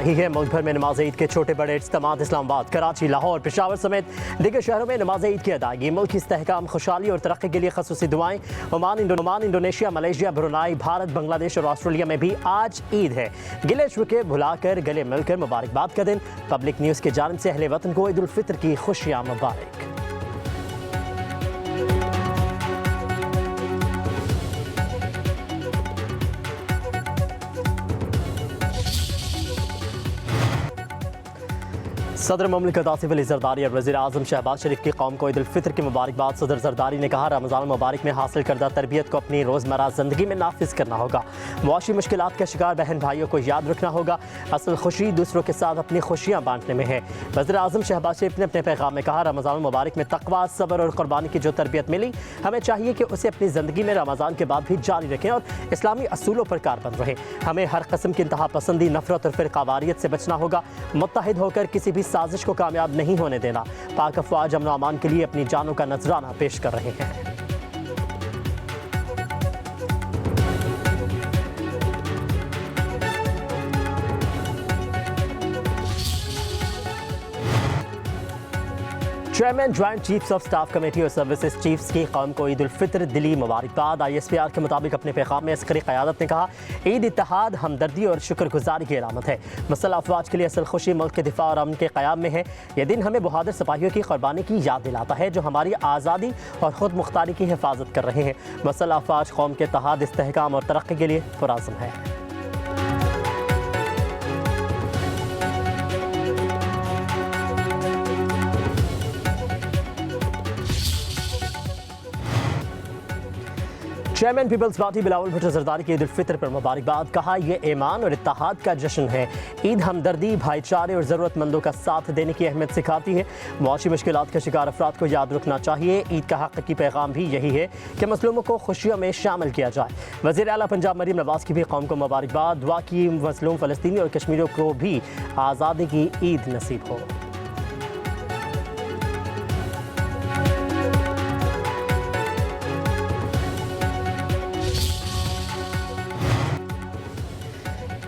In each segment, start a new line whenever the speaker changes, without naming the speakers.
रही है। मुल्क भर में नमाज ईद के छोटे बड़े इज्तिमात, इस्लामाबाद, कराची, लाहौर, पेशावर समेत दीगर शहरों में नमाज ईद की अदायगी। मुल्क की इस्तेहकाम, खुशहाली और तरक्की के लिए खसूसी दुआएं। Oman, Indonesia, Malaysia, Brunei, Bharat, Bangladesh और ऑस्ट्रेलिया में भी आज ईद है। गिले शिकवे भुलाकर गले मिलकर मुबारकबाद का दिन। पब्लिक न्यूज़ की जानिब से अहले वतन को ईद उल फितर की खुशियाँ मुबारक। सदर ममलिकत आसिफ अली जरदारी और वज़ीर आज़म शहबाज शरीफ की कौम को ईद उल फितर की मुबारकबाद। सदर जरदारी ने कहा, रमज़ान मुबारक में हासिल करदा तरबियत को अपनी रोज़मर्रा ज़िंदगी में नाफिज करना होगा। मुआशी मुश्किलात का शिकार बहन भाइयों को याद रखना होगा। असल खुशी दूसरों के साथ अपनी खुशियाँ बांटने में है। वज़ीर आज़म शहबाज शरीफ ने अपने पैगाम में कहा, रमज़ान मुबारक में तक़वा, सब्र और क़ुरबानी की जो तरबियत मिली, हमें चाहिए कि उसे अपनी ज़िंदगी में रमज़ान के बाद भी जारी रखें और इस्लामी असूलों पर कारबंद रहें। हमें हर किस्म की इंतहा पसंदी, नफरत और फ़िरक़ावारियत से बचना होगा। मुत्तहिद होकर किसी भी साजिश को कामयाब नहीं होने देना। पाक अफ़वाज अमन अमान के लिए अपनी जानों का नजराना पेश कर रहे हैं। Chairman joint chiefs of staff committee और सर्विसेज चीफ्स की कौम को ईद उल फितर दिली मुबारकबाद। ISPR के मुताबिक अपने पैगाम में अस्करी क़यादत ने कहा, ईद इत्तेहाद, हमदर्दी और शुक्रगुजारी की अलामत है। मसला अफवाज के लिए असल खुशी मुल्क के दिफा और अमन के क़याम में है। यह दिन हमें बहादुर सिपाहियों की क़ुरबानी की याद दिलाता है जो हमारी आज़ादी और ख़ुद मुख्तारी की हिफाजत कर रहे हैं। मसला अफवाज कौम के इत्तेहाद, इस्तेहकाम और तरक्की के लिए पुरअज़्म है। Chairman Peoples Party Bilawal Bhutto Zardari की ईद उल फितर पर मुबारकबाद। कहा, यह ईमान और इत्तेहाद का जश्न है। ईद हमदर्दी, भाईचारे और ज़रूरतमंदों का साथ देने की अहमियत सिखाती है। मुआशी मुश्किलात का शिकार अफराद को याद रखना चाहिए। ईद का हक़ीक़ी पैगाम भी यही है कि मज़लूमों को खुशियों में शामिल किया जाए। वज़ीर आला पंजाब मरीम नवाज़ की भी कौम को मुबारकबाद। दुआ की मज़लूम फ़लस्तीनी और कश्मीरियों को भी आज़ादी की ईद नसीब हो।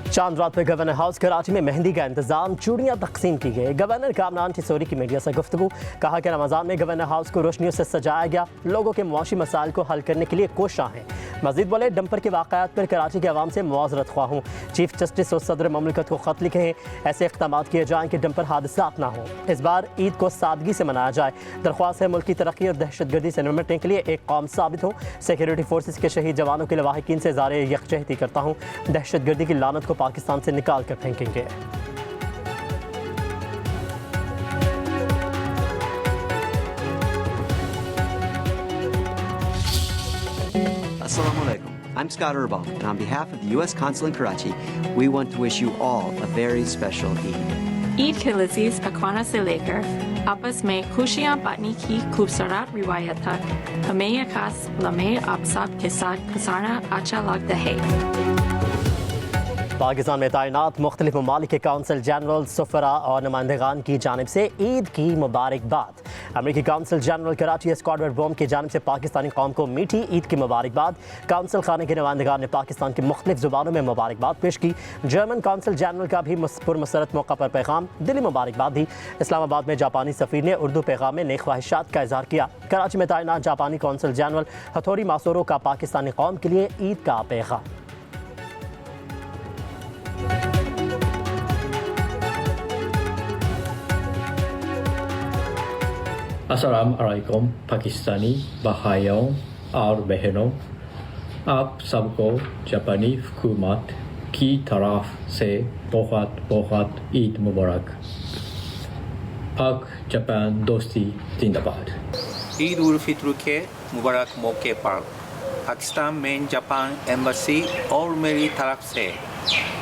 चांद रात में गवर्नर हाउस कराची में मेहंदी का इंतजाम, चूड़ियाँ तकसीम की गई। गवर्नर कामरान टिसोरी की मीडिया से गुफ्तगू। कहा कि रमज़ान में गवर्नर हाउस को रोशनियों से सजाया गया, लोगों के मुआशी मसाइल को हल करने के लिए कोशिशां हैं। मज़ीद बोले, डंपर के वाक़यात पर कराची के अवाम से मुआज़रत ख्वाह हूँ। चीफ जस्टिस और सदर ममलिकत को ख़त लिखे हैं, ऐसे इक़दाम किए जाएँ कि डंपर हादसात ना हो। इस बार ईद को सादगी से मनाया जाए। दरख्वास्त है मुल्क की तरक्की और दहशतगर्दी से निपटने के लिए एक कौम साबित हो। सिक्योरिटी फोर्सेस के शहीद जवानों के लवाहिकीन से ज़ारे यकजहती करता हूँ। दहशतगर्दी की लानत को पाकिस्तान से निकाल कर फेंकेंगे।
Assalamu alaikum. I'm Scott Urbal, and on behalf of the U.S. Consul in Karachi, we want to wish you all a very special Eid.
Eid के लजीज पकवाना से लेकर आपस में खुशियाँ बांटने की खूबसूरत रिवायत तक हमें यह खास लम्हे आप सब के साथ गुजारना अच्छा लगता है।
पाकिस्तान में तैनात मुख्तलिफ ममालिक के काउंसिल जनरल, सफरा और नुमाइंदगान की जानिब से ईद की मुबारकबाद। अमरीकी काउंसिल जनरल कराची स्क्वाड्रन बोम की जानिब से पाकिस्तानी कौम को मीठी ईद की मुबारकबाद। काउंसिल खाने के नुमाइंदगान ने पाकिस्तान की मुख्तलिफ ज़ुबानों में मुबारकबाद पेश की। जर्मन काउंसिल जनरल का भी पुरमसरत मौका पर पैगाम, दिली मुबारकबाद दी। इस्लामाबाद में जापानी सफ़ीर ने उर्दू पैगाम में नेक ख्वाहिशात का इजहार किया। कराची में तैनात जापानी काउंसिल जनरल हथौरी मासूरो का पाकिस्तानी कौम के लिए ईद का पैगाम।
अस्सलाम वालेकुम पाकिस्तानी भाइयों और बहनों, आप सबको जापानी हुकूमत की तरफ से बहुत बहुत ईद मुबारक। पाक जापान दोस्ती जिंदाबाद।
ईद उल फितर के मुबारक मौके पर पाकिस्तान में जापान एम्बेसी और मेरी तरफ से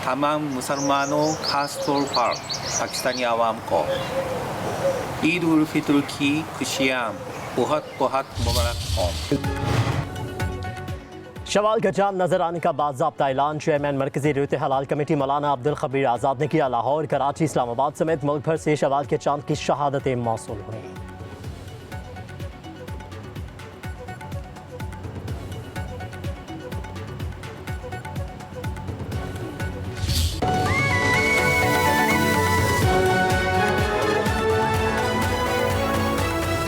तमाम मुसलमानों, खास तौर पर पाकिस्तानी आवाम को ईद उल फितर की खुशियाँ बहुत बहुत मुबारक हों।
शवाल का चांद नजर आने का बाज़ाब्ता ऐलान चेयरमैन मरकजी रूत हलाल कमेटी मौलाना अब्दुल खबीर आज़ाद ने किया। लाहौर, कराची, इस्लामाबाद समेत मुल्क भर से शवाल के चांद की शहादतें मौसूल हुई।